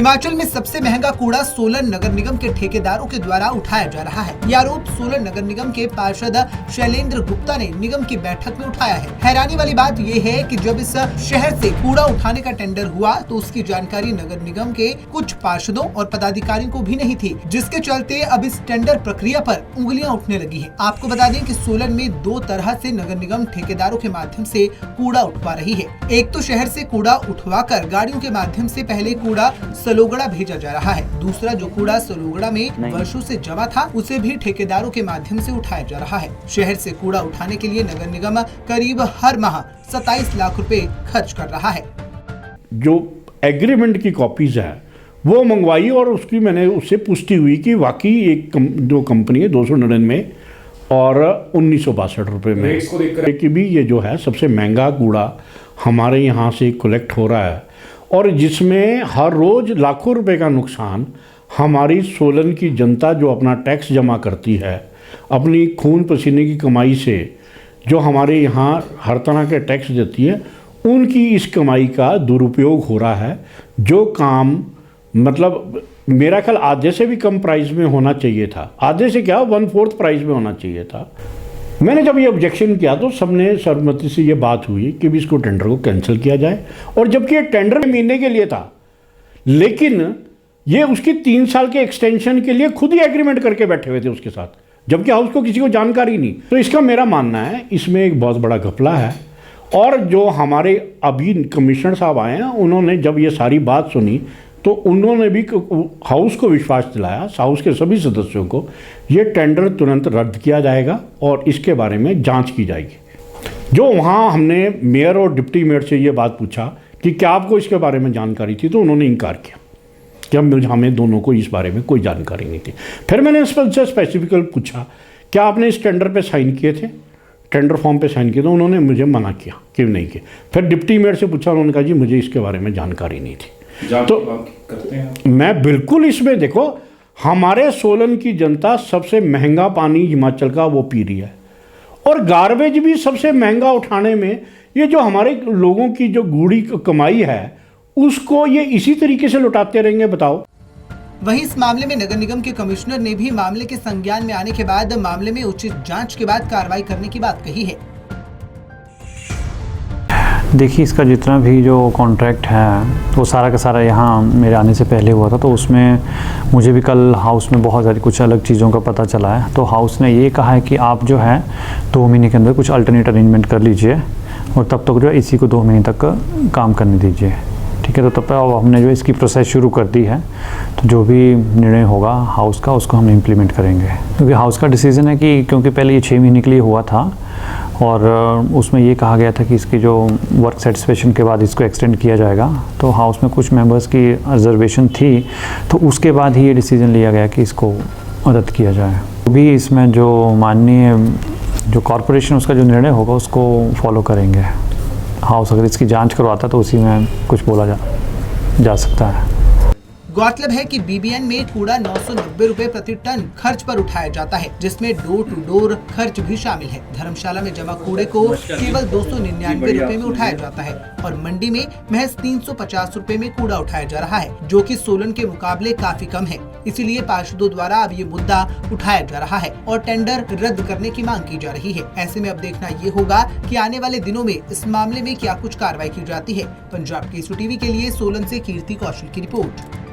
हिमाचल में सबसे महंगा कूड़ा सोलन नगर निगम के ठेकेदारों के द्वारा उठाया जा रहा है। यह आरोप सोलन नगर निगम के पार्षद शैलेंद्र गुप्ता ने निगम की बैठक में उठाया है। हैरानी वाली बात यह है कि जब इस शहर से कूड़ा उठाने का टेंडर हुआ तो उसकी जानकारी नगर निगम के कुछ पार्षदों और पदाधिकारियों को भी नहीं थी, जिसके चलते अब इस टेंडर प्रक्रिया पर उंगलियां उठने लगी है। आपको बता दें कि सोलन में दो तरह से नगर निगम ठेकेदारों के माध्यम से कूड़ा उठवा रही है। एक तो शहर से कूड़ा उठवाकर गाड़ियों के माध्यम से पहले कूड़ा सलोगड़ा भेजा जा रहा है। दूसरा जो कूड़ा सलोगड़ा में वर्षों से जमा था उसे भी ठेकेदारों के माध्यम से उठाया जा रहा है। शहर से कूड़ा उठाने के लिए नगर निगम करीब हर माह 27 लाख रुपए खर्च कर रहा है। जो एग्रीमेंट की कॉपीज है वो मंगवाई और उसकी मैंने उससे पुष्टि हुई कि वाकई एक जो कंपनी है 299 और 1962 रुपये में कि भी ये जो है सबसे महंगा कूड़ा हमारे यहाँ से कलेक्ट हो रहा है और जिसमें हर रोज़ लाखों रुपए का नुकसान हमारी सोलन की जनता जो अपना टैक्स जमा करती है, अपनी खून पसीने की कमाई से जो हमारे यहाँ हर तरह के टैक्स देती है, उनकी इस कमाई का दुरुपयोग हो रहा है। जो काम मतलब मेरा ख्याल आधे से भी कम प्राइस में होना चाहिए था, आधे से क्या 1/4 प्राइस में होना चाहिए था। मैंने जब ये ऑब्जेक्शन किया तो सबने सर्वमति से ये बात हुई कि भी इसको टेंडर को कैंसिल किया जाए, और जबकि ये टेंडर महीने के लिए था, लेकिन ये उसकी 3 साल के एक्सटेंशन के लिए खुद ही एग्रीमेंट करके बैठे हुए थे उसके साथ, जबकि हाउस को किसी को जानकारी नहीं। तो इसका मेरा मानना है इसमें एक बहुत बड़ा घपला है। और जो हमारे अभी कमिश्नर साहब आए हैं उन्होंने जब ये सारी बात सुनी तो उन्होंने भी हाउस को विश्वास दिलाया, हाउस के सभी सदस्यों को, ये टेंडर तुरंत रद्द किया जाएगा और इसके बारे में जांच की जाएगी। जो वहाँ हमने मेयर और डिप्टी मेयर से ये बात पूछा कि क्या आपको इसके बारे में जानकारी थी, तो उन्होंने इनकार किया कि हमें दोनों को इस बारे में कोई जानकारी नहीं थी। फिर मैंने इस पर स्पेसिफिकली पूछा क्या आपने इस टेंडर पर साइन किए थे, टेंडर फॉर्म पे साइन किए, तो उन्होंने मुझे मना किया कि नहीं किए। फिर डिप्टी मेयर से पूछा, उन्होंने कहा जी मुझे इसके बारे में जानकारी नहीं थी। तो करते हैं मैं बिल्कुल इसमें, देखो हमारे सोलन की जनता सबसे महंगा पानी हिमाचल का वो पी रही है और गार्बेज भी सबसे महंगा उठाने में ये जो हमारे लोगों की जो गूढ़ी कमाई है उसको ये इसी तरीके से लुटाते रहेंगे, बताओ। वहीं इस मामले में नगर निगम के कमिश्नर ने भी मामले के संज्ञान में आने के बाद मामले में उचित जांच के बाद कार्रवाई करने की बात कही है। देखिए, इसका जितना भी जो कॉन्ट्रैक्ट है वो सारा का सारा यहाँ मेरे आने से पहले हुआ था, तो उसमें मुझे भी कल हाउस में बहुत सारी कुछ अलग चीज़ों का पता चला है। तो हाउस ने ये कहा है कि आप जो है 2 महीने के अंदर कुछ अल्टरनेट अरेंजमेंट कर लीजिए और तब तक जो है इसी को 2 महीने तक काम करने दीजिए, ठीक है। तो तब अब हमने जो इसकी प्रोसेस शुरू कर दी है, तो जो भी निर्णय होगा हाउस का उसको हम इम्प्लीमेंट करेंगे, क्योंकि हाउस का डिसीज़न है कि क्योंकि पहले ये 6 महीने के लिए हुआ था और उसमें ये कहा गया था कि इसकी जो वर्क सेटिस्फेक्शन के बाद इसको एक्सटेंड किया जाएगा, तो हाउस में कुछ मेंबर्स की रिजर्वेशन थी, तो उसके बाद ही ये डिसीज़न लिया गया कि इसको रद्द किया जाए। भी इसमें जो माननीय जो कॉरपोरेशन उसका जो निर्णय होगा उसको फॉलो करेंगे। हाउस अगर इसकी जांच करवाता तो उसी में कुछ बोला जा सकता है। गौरतलब है कि बीबीएन में कूड़ा 990 रुपए प्रति टन खर्च पर उठाया जाता है, जिसमें डोर टू डोर खर्च भी शामिल है। धर्मशाला में जमा कूड़े को केवल 299 रुपए में उठाया जाता है और मंडी में महज 350 रुपए में कूड़ा उठाया जा रहा है, जो कि सोलन के मुकाबले काफी कम है। इसीलिए पार्षदों द्वारा अब ये मुद्दा उठाया जा रहा है और टेंडर रद्द करने की मांग की जा रही है। ऐसे में अब देखना ये होगा कि आने वाले दिनों में इस मामले में क्या कुछ कार्रवाई की जाती है। पंजाब केसरी टीवी के लिए सोलन से कीर्ति कौशल की रिपोर्ट।